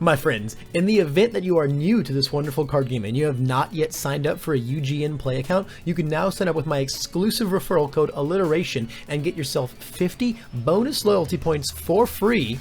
My friends, in the event that you are new to this wonderful card game and you have not yet signed up for a UGN Play account, you can now sign up with my exclusive referral code Alliteration and get yourself 50 bonus loyalty points for free,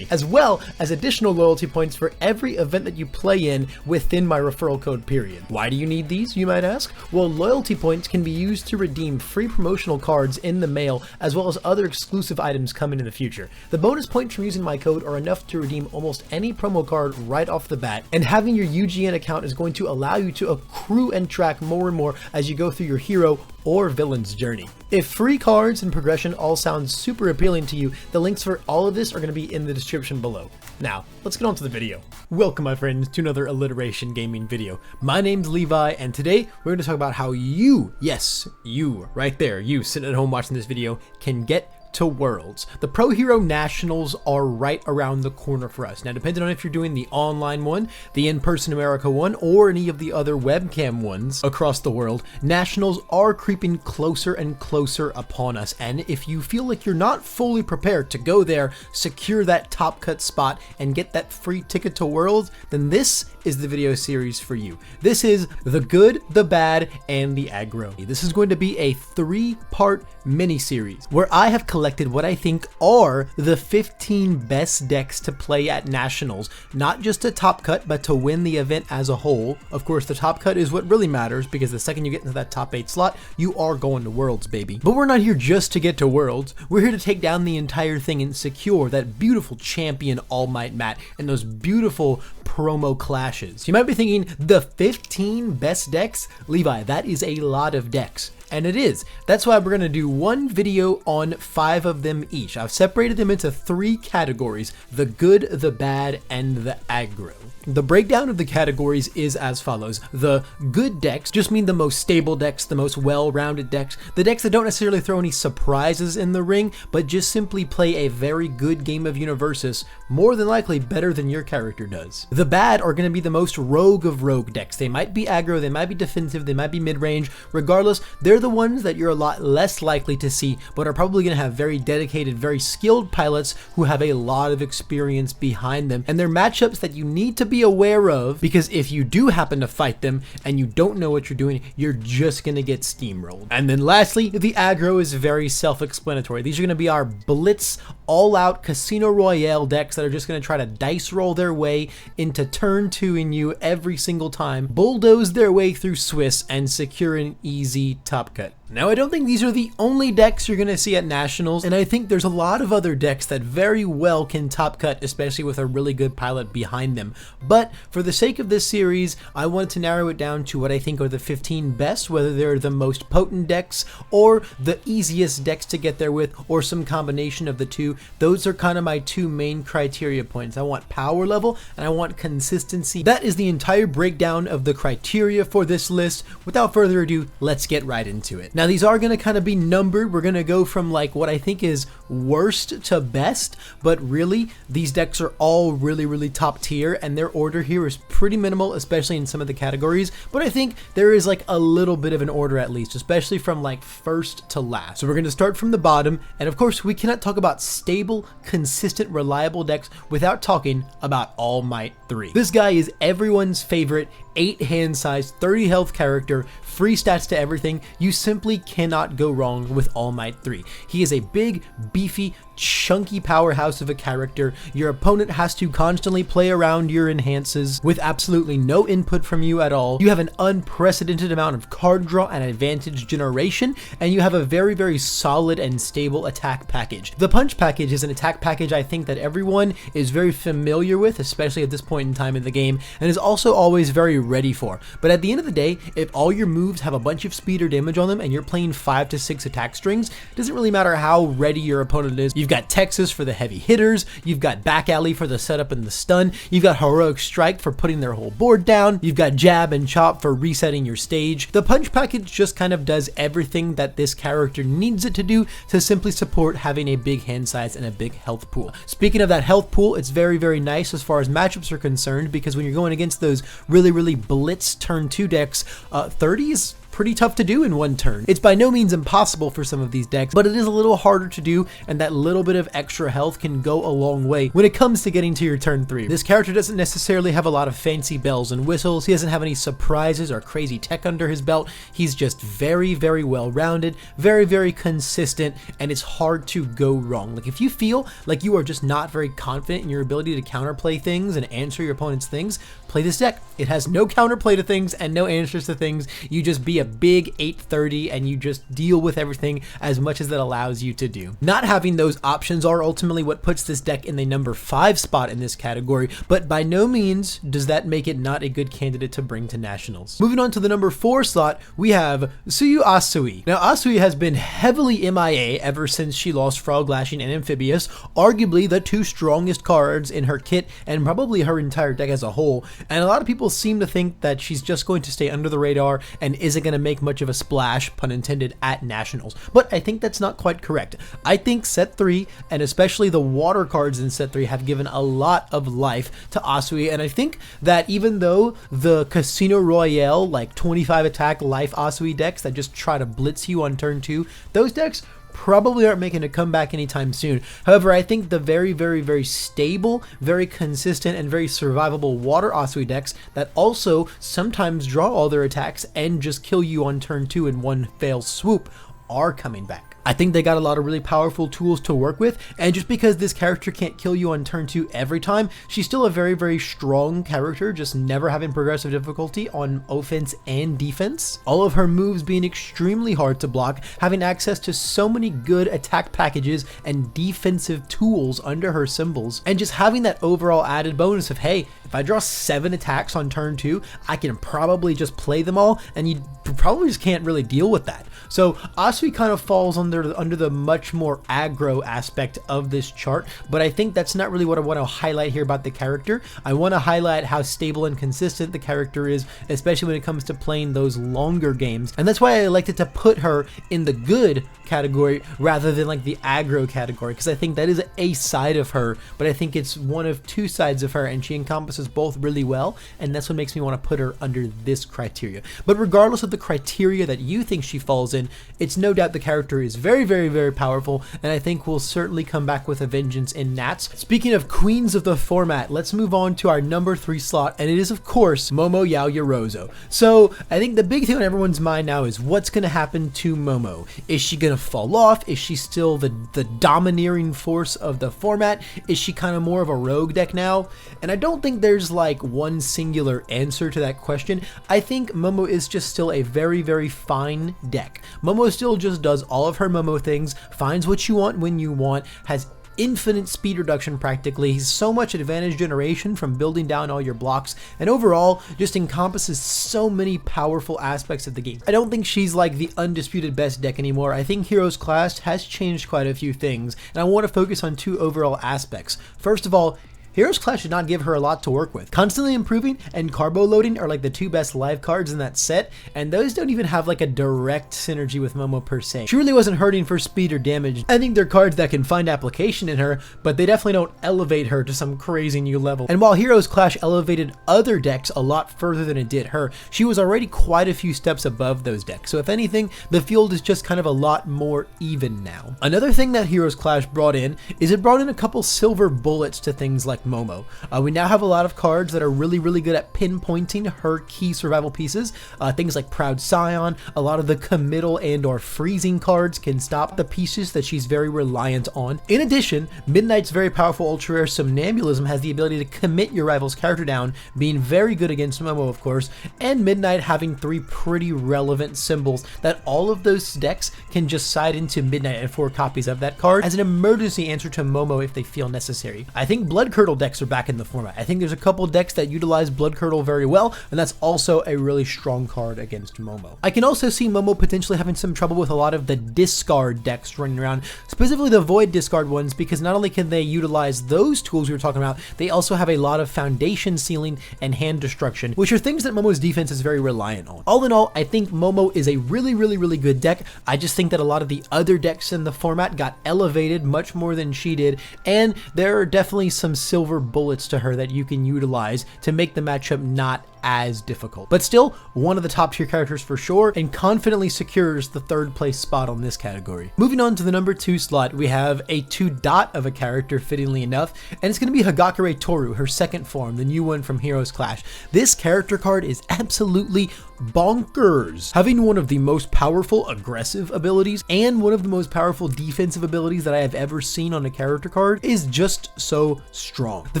as well as additional loyalty points for every event that you play in within my referral code period. Why do you need these, you might ask? Well, loyalty points can be used to redeem free promotional cards in the mail, as well as other exclusive items coming in the future. The bonus points from using my code are enough to redeem almost any promo card right off the bat, and having your UGN account is going to allow you to accrue and track more and more as you go through your hero or villain's journey. If free cards and progression all sound super appealing to you, the links for all of this are going to be in the description below. Now, let's get on to the video. Welcome, my friends, to another Alliteration gaming video. My name's Levi, and today we're going to talk about how you, yes, you, right there, you sitting at home watching this video, can get to Worlds. The Pro Hero Nationals are right around the corner for us. Now, depending on if you're doing the online one, the in-person America one, or any of the other webcam ones across the world, Nationals are creeping closer and closer upon us. And if you feel like you're not fully prepared to go there, secure that top cut spot, and get that free ticket to Worlds, then this is the video series for you. This is the good, the bad, and the aggro. This is going to be a 3-part mini-series where I have collected what I think are the 15 best decks to play at Nationals, not just to top cut, but to win the event as a whole. Of course, the top cut is what really matters, because the second you get into that top 8 slot, you are going to Worlds, baby. But we're not here just to get to Worlds. We're here to take down the entire thing and secure that beautiful champion All Might mat and those beautiful promo clashes. You might be thinking, the 15 best decks? Levi, that is a lot of decks. And it is. That's why we're going to do one video on 5 of them each. I've separated them into 3 categories: the good, the bad, and the aggro. The breakdown of the categories is as follows. The good decks just mean the most stable decks, the most well-rounded decks, the decks that don't necessarily throw any surprises in the ring, but just simply play a very good game of Universus, more than likely better than your character does. The bad are going to be the most rogue of rogue decks. They might be aggro, they might be defensive, they might be mid-range. Regardless, they're the ones that you're a lot less likely to see, but are probably going to have very dedicated, very skilled pilots who have a lot of experience behind them, and they're matchups that you need to be aware of, because if you do happen to fight them and you don't know what you're doing, you're just gonna get steamrolled. And then lastly, the aggro is very self-explanatory. These are gonna be our blitz, all-out Casino Royale decks that are just gonna try to dice roll their way into turn 2 in you every single time, bulldoze their way through Swiss, and secure an easy top cut. Now, I don't think these are the only decks you're going to see at Nationals, and I think there's a lot of other decks that very well can top cut, especially with a really good pilot behind them. But for the sake of this series, I wanted to narrow it down to what I think are the 15 best, whether they're the most potent decks or the easiest decks to get there with, or some combination of the two. Those are kind of my 2 main criteria points. I want power level and I want consistency. That is the entire breakdown of the criteria for this list. Without further ado, let's get right into it. Now, these are going to kind of be numbered. We're going to go from like what I think is worst to best, but really these decks are all really top tier, and their order here is pretty minimal, especially in some of the categories. But I think there is like a little bit of an order at least, especially from like first to last. So we're going to start from the bottom, and of course we cannot talk about stable, consistent, reliable decks without talking about All Might 3. This guy is everyone's favorite 8 hand size, 30 health character, free stats to everything. You simply cannot go wrong with All Might 3. He is a big, beefy, chunky powerhouse of a character. Your opponent has to constantly play around your enhances with absolutely no input from you at all. You have an unprecedented amount of card draw and advantage generation, and you have a very solid and stable attack package. The punch package is an attack package I think that everyone is very familiar with, especially at this point in time in the game, and is also always very ready for. But at the end of the day, if all your moves have a bunch of speed or damage on them and you're playing 5 to 6 attack strings, it doesn't really matter how ready your opponent is. You've got Texas for the heavy hitters, you've got Back Alley for the setup and the stun, you've got Heroic Strike for putting their whole board down, you've got Jab and Chop for resetting your stage. The punch package just kind of does everything that this character needs it to do to simply support having a big hand size and a big health pool. Speaking of that health pool, it's very nice as far as matchups are concerned, because when you're going against those really blitz turn 2 decks, 30 is pretty tough to do in one turn. It's by no means impossible for some of these decks, but it is a little harder to do, and that little bit of extra health can go a long way when it comes to getting to your turn 3. This character doesn't necessarily have a lot of fancy bells and whistles. He doesn't have any surprises or crazy tech under his belt. He's just very, very well rounded, very, very consistent, and it's hard to go wrong. Like, if you feel like you are just not very confident in your ability to counterplay things and answer your opponent's things, play this deck. It has no counterplay to things and no answers to things. You just be a big 830 and you just deal with everything as much as that allows you to do. Not having those options are ultimately what puts this deck in the number 5 spot in this category, but by no means does that make it not a good candidate to bring to nationals. Moving on to the number 4 slot, we have Asui. Now, Asui has been heavily MIA ever since she lost Frog Lashing and Amphibious, arguably the 2 strongest cards in her kit and probably her entire deck as a whole, and a lot of people seem to think that she's just going to stay under the radar and isn't going to make much of a splash, pun intended, at nationals. But I think that's not quite correct. I think set 3, and especially the water cards in set 3, have given a lot of life to Asui, and I think that even though the Casino Royale, like 25 attack life Asui decks that just try to blitz you on turn 2, those decks probably aren't making a comeback anytime soon. However, I think the very, very, very stable, very consistent, and very survivable water Asui decks that also sometimes draw all their attacks and just kill you on turn 2 in one fell swoop are coming back. I think they got a lot of really powerful tools to work with, and just because this character can't kill you on turn 2 every time, she's still a very, very strong character, just never having progressive difficulty on offense and defense. All of her moves being extremely hard to block, having access to so many good attack packages and defensive tools under her symbols, and just having that overall added bonus of, hey, if I draw 7 attacks on turn 2, I can probably just play them all, and you probably just can't really deal with that. So Asui kind of falls under the much more aggro aspect of this chart, but I think that's not really what I want to highlight here about the character. I want to highlight how stable and consistent the character is, especially when it comes to playing those longer games, and that's why I elected to put her in the good category rather than like the aggro category, because I think that is a side of her, but I think it's one of 2 sides of her, and she encompasses both really well, and that's what makes me want to put her under this criteria. But regardless of the criteria that you think she falls in, it's no doubt the character is very, very, very powerful, and I think will certainly come back with a vengeance in Nats. Speaking of queens of the format, let's move on to our number 3 slot, and it is of course Momo Yaoyorozu. So I think the big thing on everyone's mind now is what's going to happen to Momo. Is she going to fall off? Is she still the domineering force of the format? Is she kind of more of a rogue deck now? And I don't think there's like one singular answer to that question. I think Momo is just still a very, very fine deck. Momo still just does all of her Momo things, finds what you want when you want, has infinite speed reduction practically. He's so much advantage generation from building down all your blocks, and overall just encompasses so many powerful aspects of the game. I don't think she's like the undisputed best deck anymore. I think Heroes Clash has changed quite a few things, and I want to focus on 2 overall aspects. First of all, Heroes Clash did not give her a lot to work with. Constantly Improving and Carbo Loading are like the 2 best live cards in that set, and those don't even have like a direct synergy with Momo per se. She really wasn't hurting for speed or damage. I think they're cards that can find application in her, but they definitely don't elevate her to some crazy new level. And while Heroes Clash elevated other decks a lot further than it did her, she was already quite a few steps above those decks. So if anything, the field is just kind of a lot more even now. Another thing that Heroes Clash brought in is it brought in a couple silver bullets to things like Momo. We now have a lot of cards that are really, really good at pinpointing her key survival pieces. Things like Proud Scion, a lot of the committal and or freezing cards can stop the pieces that she's very reliant on. In addition, Midnight's very powerful ultra rare Somnambulism has the ability to commit your rival's character down, being very good against Momo of course, and Midnight having 3 pretty relevant symbols that all of those decks can just side into Midnight and 4 copies of that card as an emergency answer to Momo if they feel necessary. I think Blood Curdle decks are back in the format. I think there's a couple decks that utilize Blood Curdle very well, and that's also a really strong card against Momo. I can also see Momo potentially having some trouble with a lot of the discard decks running around, specifically the void discard ones, because not only can they utilize those tools we were talking about, they also have a lot of foundation sealing and hand destruction, which are things that Momo's defense is very reliant on. All in all, I think Momo is a really, really, really good deck. I just think that a lot of the other decks in the format got elevated much more than she did, and there are definitely some silver bullets to her that you can utilize to make the matchup not as difficult. But still, one of the top tier characters for sure, and confidently secures the 3rd place spot on this category. Moving on to the number 2 slot, we have a 2 dot of a character, fittingly enough, and it's going to be Hagakure Toru, her 2nd form, the new one from Heroes Clash. This character card is absolutely bonkers. Having one of the most powerful aggressive abilities and one of the most powerful defensive abilities that I have ever seen on a character card is just so strong. The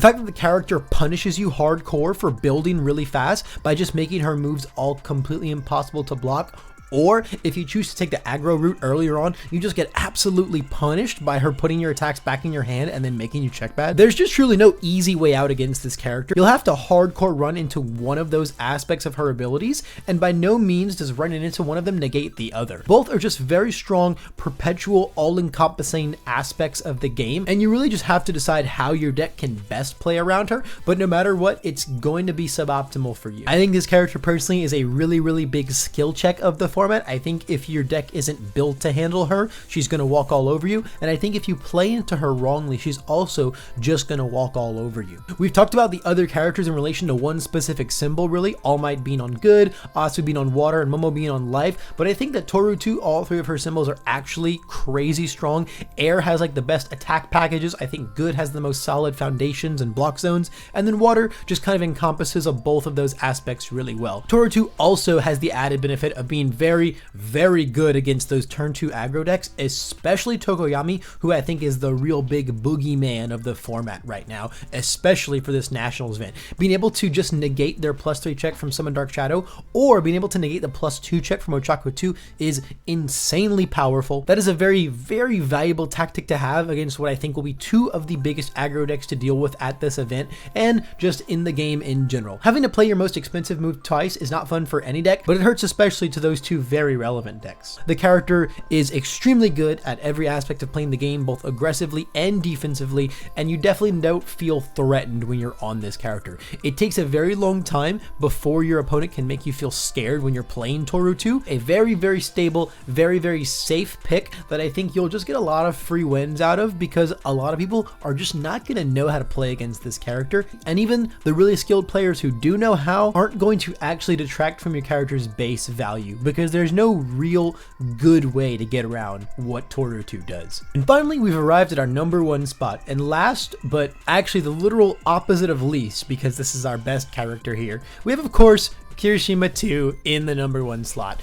fact that the character punishes you hardcore for building really fast by just making her moves all completely impossible to block, or if you choose to take the aggro route earlier on, you just get absolutely punished by her putting your attacks back in your hand and then making you check bad. There's just truly no easy way out against this character. You'll have to hardcore run into one of those aspects of her abilities, and by no means does running into one of them negate the other. Both are just very strong, perpetual, all-encompassing aspects of the game, and you really just have to decide how your deck can best play around her, but no matter what, it's going to be suboptimal for you. I think this character personally is a really big skill check of the format. I think if your deck isn't built to handle her, she's going to walk all over you, and I think if you play into her wrongly, she's also just going to walk all over you. We've talked about the other characters in relation to one specific symbol, really, All Might being on good, Asui being on water, and Momo being on life, but I think that Toru too, all 3 of her symbols are actually crazy strong. Air has like the best attack packages, I think good has the most solid foundations and block zones, and then water just kind of encompasses of both of those aspects really well. Toru 2 also has the added benefit of being very good against those turn 2 aggro decks, especially Tokoyami, who I think is the real big boogeyman of the format right now, especially for this Nationals event. Being able to just negate their +3 check from Summon Dark Shadow, or being able to negate the +2 check from Ochako 2 is insanely powerful. That is a very valuable tactic to have against what I think will be 2 of the biggest aggro decks to deal with at this event, and just in the game in general. Having to play your most expensive move twice is not fun for any deck, but it hurts especially to those 2 very relevant decks. The character is extremely good at every aspect of playing the game, both aggressively and defensively, and you definitely don't feel threatened when you're on this character. It takes a very long time before your opponent can make you feel scared when you're playing Toru 2. A very stable, very safe pick that I think you'll just get a lot of free wins out of, because a lot of people are just not going to know how to play against this character, and even the really skilled players who do know how aren't going to actually detract from your character's base value, because there's no real good way to get around what Toru 2 does. And finally, we've arrived at our number 1 spot, and last, but actually the literal opposite of least, because this is our best character here, we have, of course, Kirishima II in the number 1 slot.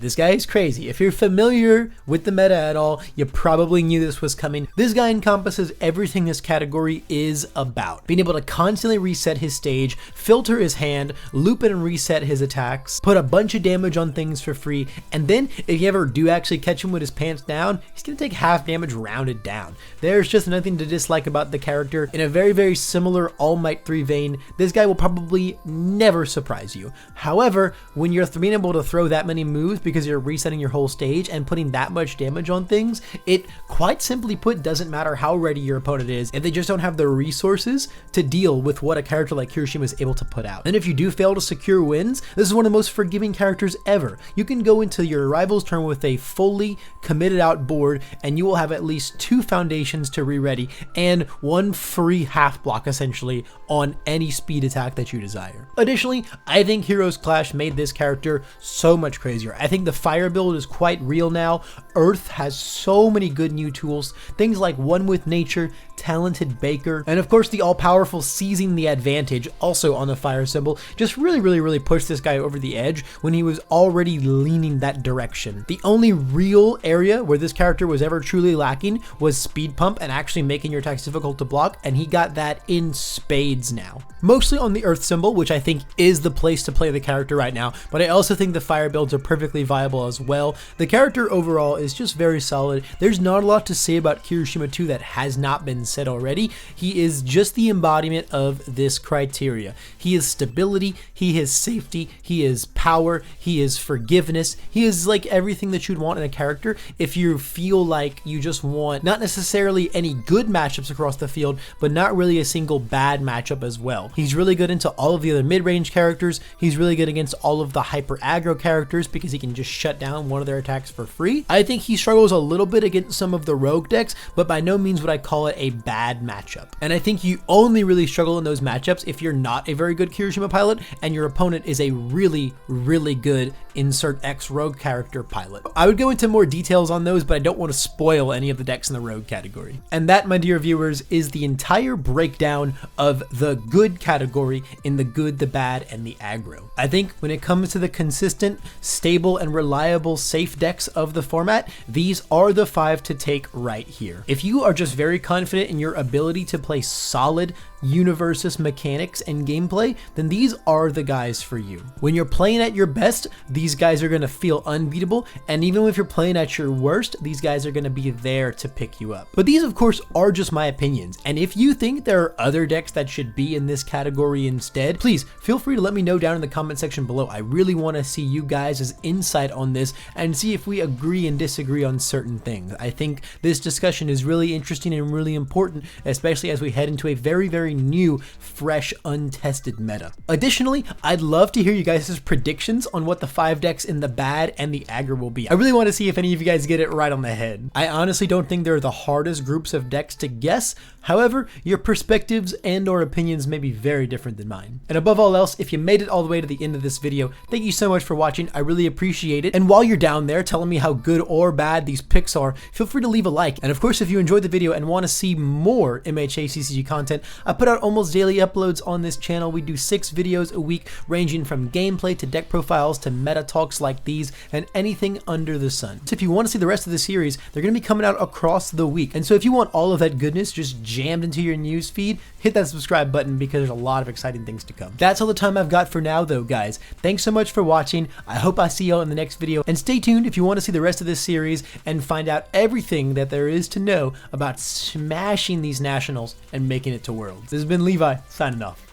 This guy is crazy. If you're familiar with the meta at all, you probably knew this was coming. This guy encompasses everything this category is about. Being able to constantly reset his stage, filter his hand, loop it and reset his attacks, put a bunch of damage on things for free, and then if you ever do actually catch him with his pants down, he's going to take half damage rounded down. There's just nothing to dislike about the character. In a very similar All Might 3 vein, this guy will probably never surprise you. However, when you're being able to throw that many moves because you're resetting your whole stage and putting that much damage on things, it quite simply put doesn't matter how ready your opponent is if they just don't have the resources to deal with what a character like Kirishima is able to put out. And if you do fail to secure wins, this is one of the most forgiving characters ever. You can go into your rival's turn with a fully committed out board, and you will have at least 2 foundations to re-ready and 1 free half block essentially on any speed attack that you desire. Additionally, I think Heroes Clash made this character so much crazier. I think the fire build is quite real now. Earth has so many good new tools, things like One with Nature, Talented Baker, and of course the all-powerful Seizing the Advantage, also on the fire symbol, just really pushed this guy over the edge when he was already leaning that direction. The only real area where this character was ever truly lacking was speed pump and actually making your attacks difficult to block, and he got that in spades now. Mostly on the earth symbol, which I think is the place to play the character right now, but I also think the fire builds are perfectly viable as well. The character overall is just very solid. There's not a lot to say about Kirishima II that has not been said already. He is just the embodiment of this criteria. He is stability, he is safety, he is power, he is forgiveness, he is like everything that you'd want in a character if you feel like you just want not necessarily any good matchups across the field, but not really a single bad matchup as well. He's really good into all of the other mid-range characters. He's really good against all of the hyper aggro characters because he can just shut down one of their attacks for free. I think he struggles a little bit against some of the rogue decks, but by no means would I call it a bad matchup. And I think you only really struggle in those matchups if you're not a very good Kirishima pilot and your opponent is a really, really good insert X rogue character pilot. I would go into more details on those, but I don't want to spoil any of the decks in the rogue category. And that, my dear viewers, is the entire breakdown of the good category in the good, the bad, and the aggro. I think when it comes to the consistent, stable, and reliable safe decks of the format, these are the 5 to take right here. If you are just very confident in your ability to play solid universes mechanics and gameplay, then these are the guys for you. When you're playing at your best, these guys are going to feel unbeatable, and even if you're playing at your worst, these guys are going to be there to pick you up. But these, of course, are just my opinions, and if you think there are other decks that should be in this category instead, please feel free to let me know down in the comment section below. I really want to see you guys' insight on this and see if we agree and disagree on certain things. I think this discussion is really interesting and really important, especially as we head into a very, very new, fresh, untested meta. Additionally, I'd love to hear you guys' predictions on what the 5 decks in the bad and the aggro will be. I really want to see if any of you guys get it right on the head. I honestly don't think they're the hardest groups of decks to guess. However, your perspectives and or opinions may be very different than mine. And above all else, if you made it all the way to the end of this video, thank you so much for watching. I really appreciate it. And while you're down there telling me how good or bad these picks are, feel free to leave a like. And of course, if you enjoyed the video and want to see more MHA CCG content, I put out almost daily uploads on this channel. We do 6 videos a week, ranging from gameplay to deck profiles to meta talks like these and anything under the sun. So if you want to see the rest of the series, they're going to be coming out across the week. And so if you want all of that goodness just jammed into your news feed, hit that subscribe button because there's a lot of exciting things to come. That's all the time I've got for now though, guys. Thanks so much for watching. I hope I see y'all in the next video, and stay tuned if you want to see the rest of this series and find out everything that there is to know about smashing these nationals and making it to Worlds. This has been Levi, signing off.